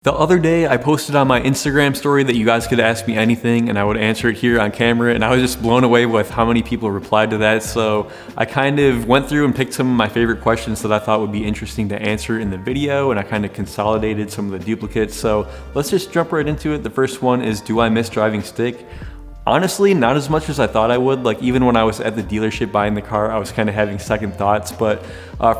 The other day, I posted on my Instagram story that you guys could ask me anything and I would answer it here on camera, and I was just blown away with how many people replied to that. So I kind of went through and picked some of my favorite questions that I thought would be interesting to answer in the video, and I kind of consolidated some of the duplicates. So let's just jump right into it. The first one is, do I miss driving stick? Honestly, not as much as I thought I would. Like, even when I was at the dealership buying the car, I was kind of having second thoughts. But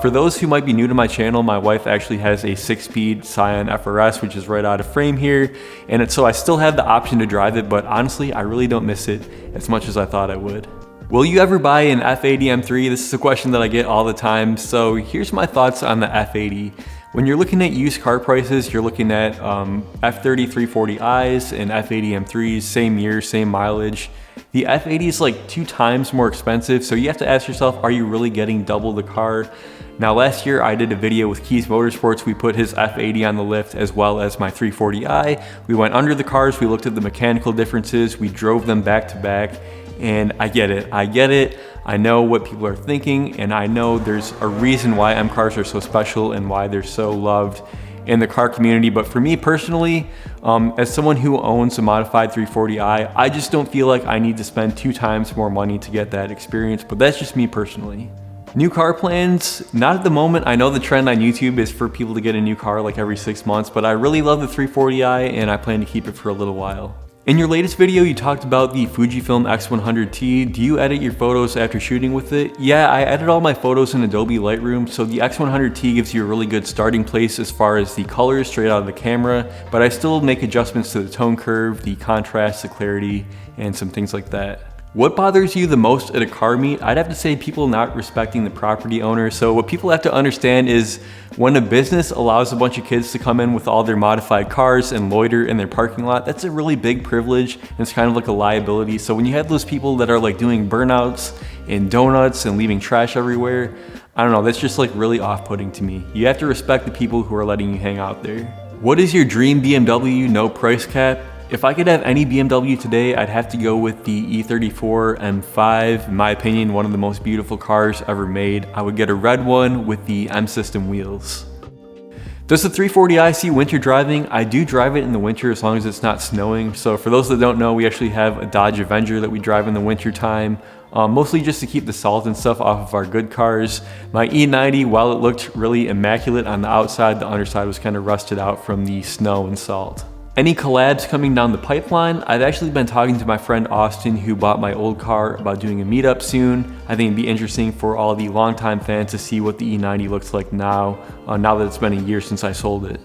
for those who might be new to my channel, my wife actually has a 6-speed Scion FRS, which is right out of frame here. And so I still have the option to drive it, but honestly, I really don't miss it as much as I thought I would. Will you ever buy an F80 M3? This is a question that I get all the time. So here's my thoughts on the F80. When you're looking at used car prices, you're looking at F30 340i's and F80 M3s, same year, same mileage. The F80 is like 2 times more expensive, so you have to ask yourself, are you really getting double the car? Now, last year I did a video with Keys Motorsports. We put his F80 on the lift as well as my 340i. We went under the cars, we looked at the mechanical differences, we drove them back to back, and I get it. I know what people are thinking, and I know there's a reason why M cars are so special and why they're so loved in the car community. But for me personally, as someone who owns a modified 340i, I just don't feel like I need to spend 2 times more money to get that experience, but that's just me personally. New car plans, not at the moment. I know the trend on YouTube is for people to get a new car like every 6 months, but I really love the 340i and I plan to keep it for a little while. In your latest video, you talked about the Fujifilm X100T. Do you edit your photos after shooting with it? Yeah, I edit all my photos in Adobe Lightroom, so the X100T gives you a really good starting place as far as the colors straight out of the camera, but I still make adjustments to the tone curve, the contrast, the clarity, and some things like that. What bothers you the most at a car meet? I'd have to say people not respecting the property owner. So what people have to understand is when a business allows a bunch of kids to come in with all their modified cars and loiter in their parking lot, that's a really big privilege, and it's kind of like a liability. So when you have those people that are like doing burnouts and donuts and leaving trash everywhere, I don't know, that's just like really off-putting to me. You have to respect the people who are letting you hang out there. What is your dream BMW, no price cap? If I could have any BMW today, I'd have to go with the E34 M5. In my opinion, one of the most beautiful cars ever made. I would get a red one with the M system wheels. Does the 340i see winter driving? I do drive it in the winter as long as it's not snowing. So for those that don't know, we actually have a Dodge Avenger that we drive in the winter time. Mostly just to keep the salt and stuff off of our good cars. My E90, while it looked really immaculate on the outside, the underside was kind of rusted out from the snow and salt. Any collabs coming down the pipeline? I've actually been talking to my friend Austin, who bought my old car, about doing a meetup soon. I think it'd be interesting for all the longtime fans to see what the E90 looks like now that it's been a year since I sold it.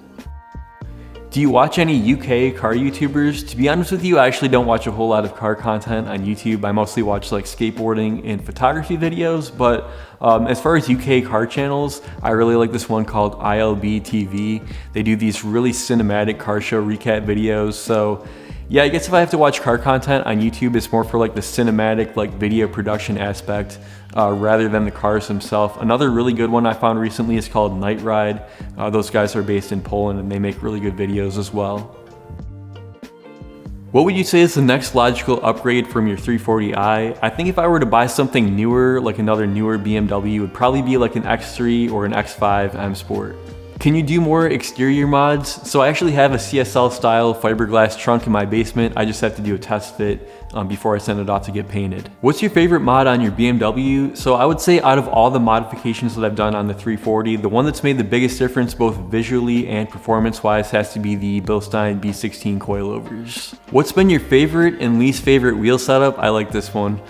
Do you watch any UK car YouTubers? To be honest with you, I actually don't watch a whole lot of car content on YouTube. I mostly watch like skateboarding and photography videos, but as far as UK car channels, I really like this one called ILB TV. They do these really cinematic car show recap videos. So yeah, I guess if I have to watch car content on YouTube, it's more for like the cinematic, like video production aspect rather than the cars themselves. Another really good one I found recently is called Night Ride. Those guys are based in Poland and they make really good videos as well. What would you say is the next logical upgrade from your 340i? I think if I were to buy something newer, like another newer BMW, it would probably be like an X3 or an X5 M Sport. Can you do more exterior mods? So I actually have a CSL style fiberglass trunk in my basement. I just have to do a test fit before I send it off to get painted. What's your favorite mod on your BMW? So I would say out of all the modifications that I've done on the 340, the one that's made the biggest difference both visually and performance wise has to be the Buice B16 coilovers. What's been your favorite and least favorite wheel setup? I like this one.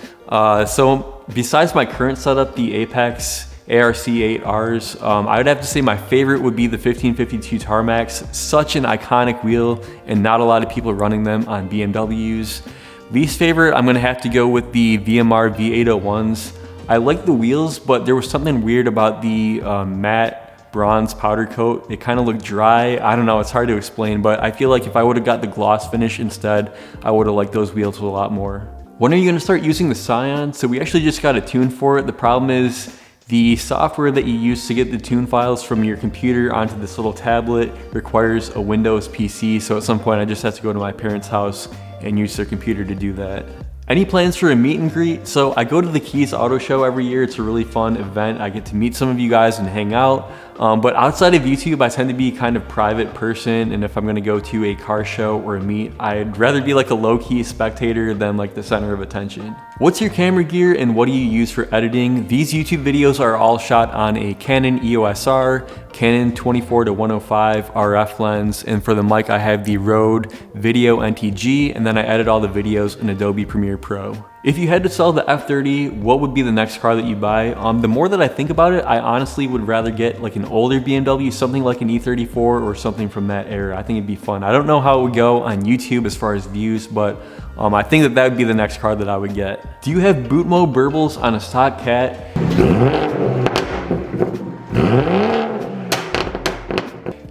So besides my current setup, the Apex ARC8Rs, I would have to say my favorite would be the 1552 Tarmacs. Such an iconic wheel and not a lot of people running them on BMWs. Least favorite, I'm gonna have to go with the VMR V801s. I like the wheels, but there was something weird about the matte bronze powder coat. It kind of looked dry. I don't know, it's hard to explain, but I feel like if I would have got the gloss finish instead, I would have liked those wheels a lot more. When are you gonna start using the Scion? So we actually just got a tune for it. The problem is the software that you use to get the tune files from your computer onto this little tablet requires a Windows PC, so at some point I just have to go to my parents' house and use their computer to do that. Any plans for a meet and greet? So I go to the Keys Auto Show every year. It's a really fun event. I get to meet some of you guys and hang out. But outside of YouTube, I tend to be kind of private person, and if I'm gonna go to a car show or a meet, I'd rather be like a low-key spectator than like the center of attention. What's your camera gear and what do you use for editing? These YouTube videos are all shot on a Canon EOS R, Canon 24-105 RF lens, and for the mic I have the Rode Video NTG, and then I edit all the videos in Adobe Premiere Pro. If you had to sell the F30, what would be the next car that you buy? The more that I think about it, I honestly would rather get like an older BMW, something like an E34 or something from that era. I think it'd be fun. I don't know how it would go on YouTube as far as views, but I think that would be the next car that I would get. Do you have boot mode burbles on a stock Cat?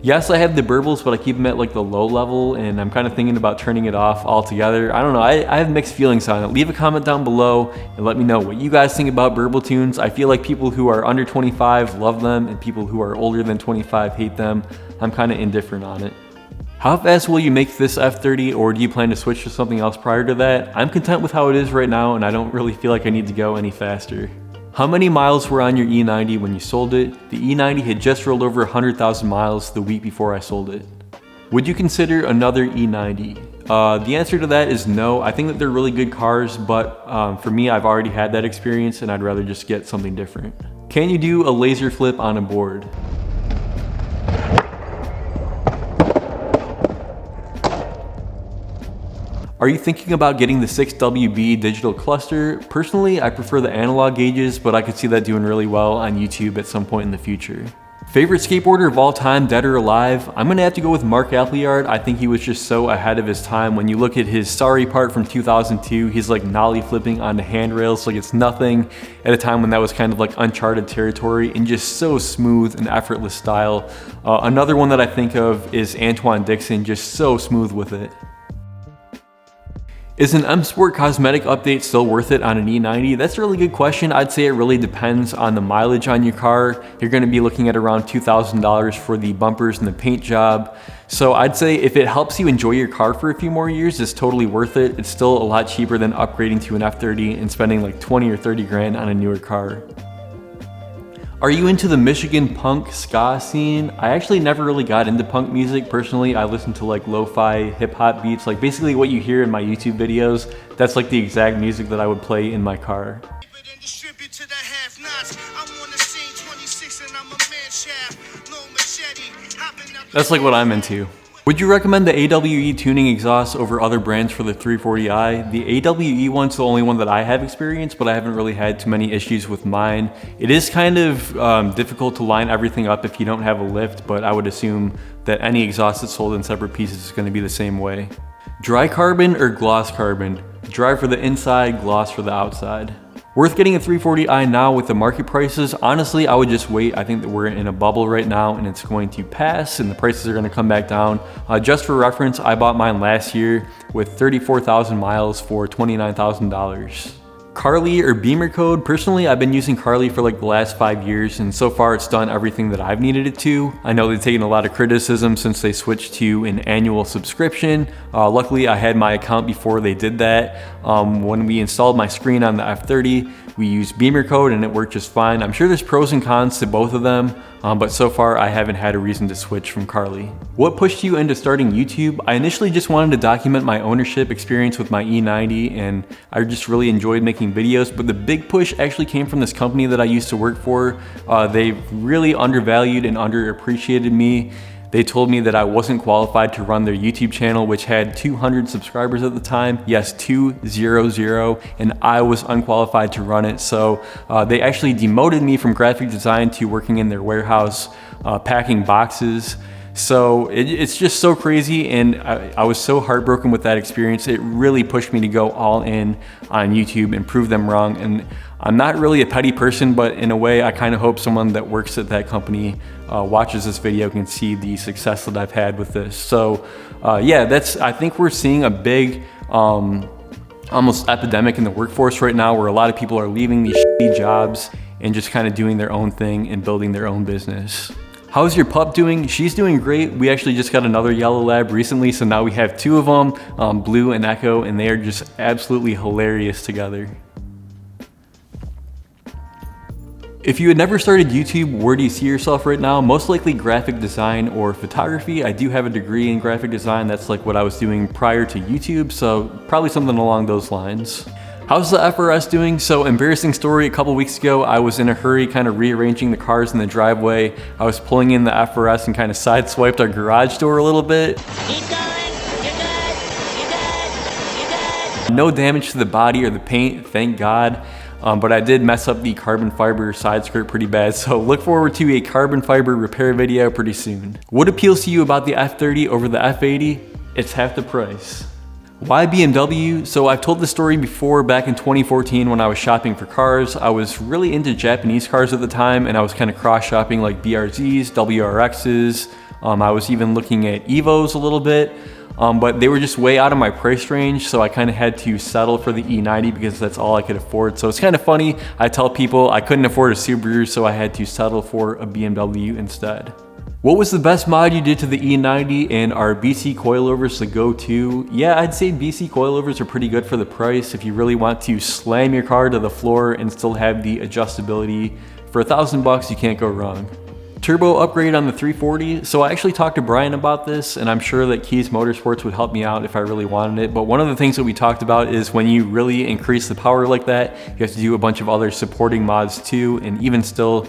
Yes, I have the burbles, but I keep them at like the low level, and I'm kind of thinking about turning it off altogether. I don't know, I have mixed feelings on it. Leave a comment down below and let me know what you guys think about burble tunes. I feel like people who are under 25 love them, and people who are older than 25 hate them. I'm kind of indifferent on it. How fast will you make this F30, or do you plan to switch to something else prior to that? I'm content with how it is right now, and I don't really feel like I need to go any faster. How many miles were on your E90 when you sold it? The E90 had just rolled over 100,000 miles the week before I sold it. Would you consider another E90? The answer to that is no. I think that they're really good cars, but for me, I've already had that experience and I'd rather just get something different. Can you do a laser flip on a board? Are you thinking about getting the 6WB digital cluster? Personally, I prefer the analog gauges, but I could see that doing really well on YouTube at some point in the future. Favorite skateboarder of all time, dead or alive? I'm gonna have to go with Mark Appleyard. I think he was just so ahead of his time. When you look at his Sorry part from 2002, he's like nollie flipping on the handrails like it's nothing at a time when that was kind of like uncharted territory, and just so smooth and effortless style. Another one that I think of is Antoine Dixon, just so smooth with it. Is an M Sport Cosmetic update still worth it on an E90? That's a really good question. I'd say it really depends on the mileage on your car. You're gonna be looking at around $2,000 for the bumpers and the paint job. So I'd say if it helps you enjoy your car for a few more years, it's totally worth it. It's still a lot cheaper than upgrading to an F30 and spending like 20 or 30 grand on a newer car. Are you into the Michigan punk ska scene? I actually never really got into punk music personally. I listen to like lo-fi hip hop beats, like basically what you hear in my YouTube videos. That's like the exact music that I would play in my car. That's like what I'm into. Would you recommend the AWE tuning exhaust over other brands for the 340i? The AWE one's the only one that I have experienced, but I haven't really had too many issues with mine. It is kind of difficult to line everything up if you don't have a lift, but I would assume that any exhaust that's sold in separate pieces is going to be the same way. Dry carbon or gloss carbon? Dry for the inside, gloss for the outside. Worth getting a 340i now with the market prices? Honestly, I would just wait. I think that we're in a bubble right now and it's going to pass and the prices are going to come back down. Just for reference, I bought mine last year with 34,000 miles for $29,000. Carly or Beamer code? Personally, I've been using Carly for like the last 5 years, and so far it's done everything that I've needed it to. I know they've taken a lot of criticism since they switched to an annual subscription. Luckily, I had my account before they did that. When we installed my screen on the F30, we used Beamer code and it worked just fine. I'm sure there's pros and cons to both of them, but so far I haven't had a reason to switch from Carly. What pushed you into starting YouTube? I initially just wanted to document my ownership experience with my E90, and I just really enjoyed making videos, but the big push actually came from this company that I used to work for. They really undervalued and underappreciated me. They told me that I wasn't qualified to run their YouTube channel, which had 200 subscribers at the time. Yes, 200, and I was unqualified to run it. So they actually demoted me from graphic design to working in their warehouse, packing boxes. So it's just so crazy, and I was so heartbroken with that experience. It really pushed me to go all in on YouTube and prove them wrong. And I'm not really a petty person, but in a way, I kind of hope someone that works at that company watches this video can see the success that I've had with this. So yeah, I think we're seeing a big, almost epidemic in the workforce right now, where a lot of people are leaving these shitty jobs and just kind of doing their own thing and building their own business. How's your pup doing? She's doing great. We actually just got another yellow lab recently, so now we have two of them, Blue and Echo, and they are just absolutely hilarious together. If you had never started YouTube, where do you see yourself right now? Most likely graphic design or photography. I do have a degree in graphic design. That's like what I was doing prior to YouTube, so probably something along those lines. How's the FRS doing? So embarrassing story, a couple weeks ago, I was in a hurry kind of rearranging the cars in the driveway. I was pulling in the FRS and kind of sideswiped our garage door a little bit. Keep going, you're good, you're good, you're good. No damage to the body or the paint, thank God. But I did mess up the carbon fiber side skirt pretty bad, so look forward to a carbon fiber repair video pretty soon. What appeals to you about the F30 over the F80? It's half the price. Why BMW? So I've told this story before back in 2014 when I was shopping for cars. I was really into Japanese cars at the time, and I was kind of cross shopping like BRZs, WRXs. I was even looking at Evos a little bit. But they were just way out of my price range, so I kind of had to settle for the E90 because that's all I could afford. So it's kind of funny, I tell people I couldn't afford a Subaru, so I had to settle for a BMW instead. What was the best mod you did to the E90, and are BC coilovers the go-to? Yeah, I'd say BC coilovers are pretty good for the price. If you really want to slam your car to the floor and still have the adjustability, for $1,000 you can't go wrong. Turbo upgrade on the 340. So I actually talked to Brian about this, and I'm sure that Keys Motorsports would help me out if I really wanted it. But one of the things that we talked about is when you really increase the power like that, you have to do a bunch of other supporting mods too, and even still,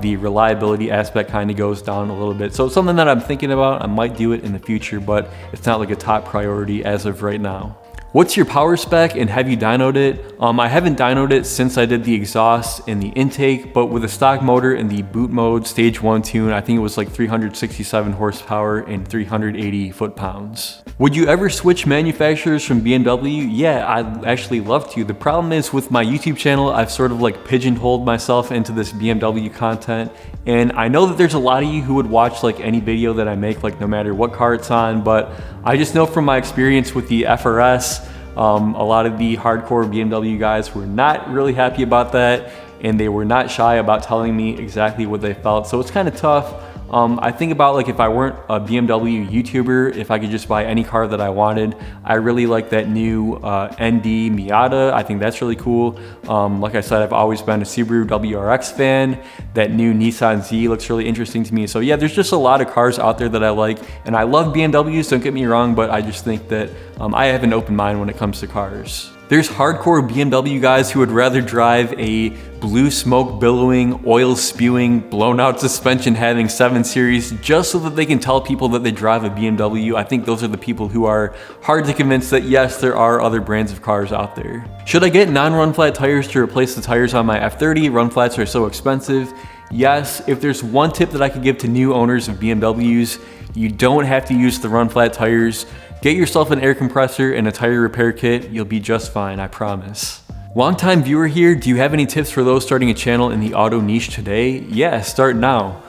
the reliability aspect kind of goes down a little bit. So it's something that I'm thinking about. I might do it in the future, but it's not like a top priority as of right now. What's your power spec, and have you dynoed it? I haven't dynoed it since I did the exhaust and the intake, but with a stock motor in the boot mode stage 1 tune, I think it was like 367 horsepower and 380 foot-pounds. Would you ever switch manufacturers from BMW? Yeah, I'd actually love to. The problem is with my YouTube channel, I've sort of like pigeonholed myself into this BMW content, and I know that there's a lot of you who would watch like any video that I make, like no matter what car it's on, but I just know from my experience with the FRS, a lot of the hardcore BMW guys were not really happy about that, and they were not shy about telling me exactly what they felt, so it's kind of tough. I think about like if I weren't a BMW YouTuber, if I could just buy any car that I wanted. I really like that new ND Miata. I think that's really cool. Like I said, I've always been a Subaru WRX fan. That new Nissan Z looks really interesting to me. So yeah, there's just a lot of cars out there that I like, and I love BMWs, don't get me wrong, but I just think that I have an open mind when it comes to cars. There's hardcore BMW guys who would rather drive a blue smoke billowing, oil spewing, blown out suspension having 7 Series just so that they can tell people that they drive a BMW. I think those are the people who are hard to convince that yes, there are other brands of cars out there. Should I get non-run flat tires to replace the tires on my F30? Run flats are so expensive. Yes, if there's one tip that I could give to new owners of BMWs, you don't have to use the run flat tires. Get yourself an air compressor and a tire repair kit. You'll be just fine, I promise. Longtime viewer here, do you have any tips for those starting a channel in the auto niche today? Yeah, start now.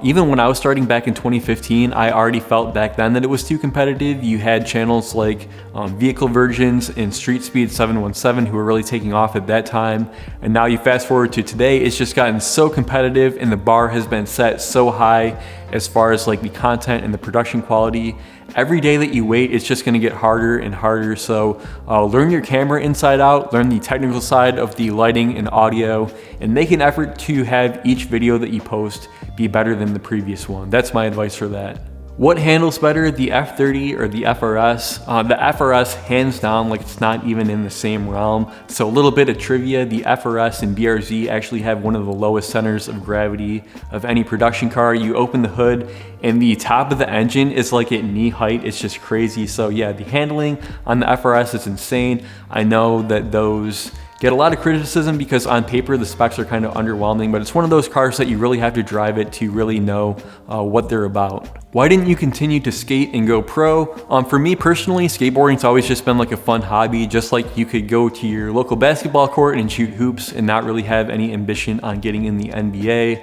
Even when I was starting back in 2015, I already felt back then that it was too competitive. You had channels like Vehicle Virgins and Street Speed 717 who were really taking off at that time. And now you fast forward to today, it's just gotten so competitive and the bar has been set so high as far as like the content and the production quality. Every day that you wait, it's just gonna get harder and harder. So learn your camera inside out, learn the technical side of the lighting and audio, and make an effort to have each video that you post be better than the previous one. That's my advice for that. What handles better, the F30 or the FRS? The FRS, hands down, like it's not even in the same realm. So a little bit of trivia, the FRS and BRZ actually have one of the lowest centers of gravity of any production car. You open the hood and the top of the engine is like at knee height. It's just crazy. So yeah, the handling on the FRS is insane. I know that those get a lot of criticism because on paper the specs are kind of underwhelming, but it's one of those cars that you really have to drive it to really know what they're about. Why didn't you continue to skate and go pro? For me personally, skateboarding's always just been like a fun hobby, just like you could go to your local basketball court and shoot hoops and not really have any ambition on getting in the NBA.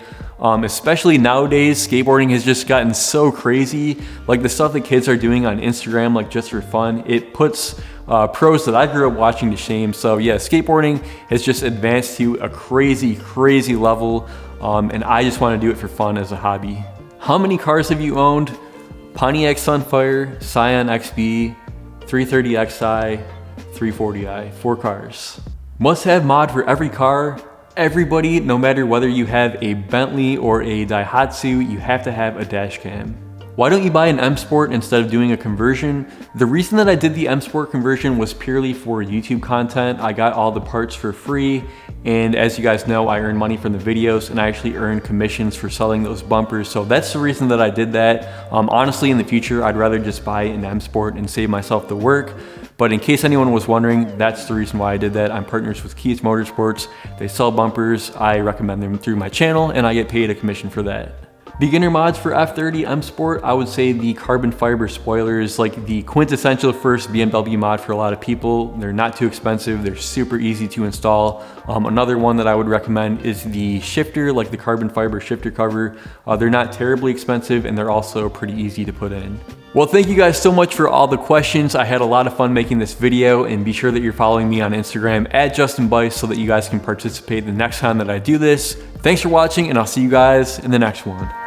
Especially nowadays, skateboarding has just gotten so crazy. Like the stuff that kids are doing on Instagram, like just for fun, it puts pros that I grew up watching to shame. So yeah, skateboarding has just advanced to a crazy, crazy level, and I just want to do it for fun as a hobby. How many cars have you owned? Pontiac Sunfire, Scion XB, 330xi, 340i, 4 cars. Must have mod for every car. Everybody, no matter whether you have a Bentley or a Daihatsu, you have to have a dash cam. Why don't you buy an M Sport instead of doing a conversion? The reason that I did the M Sport conversion was purely for YouTube content. I got all the parts for free, and as you guys know, I earn money from the videos, and I actually earn commissions for selling those bumpers. So that's the reason that I did that. Honestly, in the future, I'd rather just buy an M Sport and save myself the work. But in case anyone was wondering, that's the reason why I did that. I'm partners with Keys Motorsports. They sell bumpers. I recommend them through my channel, and I get paid a commission for that. Beginner mods for F30 M Sport, I would say the carbon fiber spoiler is like the quintessential first BMW mod for a lot of people. They're not too expensive, they're super easy to install. Another one that I would recommend is the shifter, like the carbon fiber shifter cover. They're not terribly expensive, and they're also pretty easy to put in. Well, thank you guys so much for all the questions. I had a lot of fun making this video, and be sure that you're following me on Instagram at JustinBuice so that you guys can participate the next time that I do this. Thanks for watching, and I'll see you guys in the next one.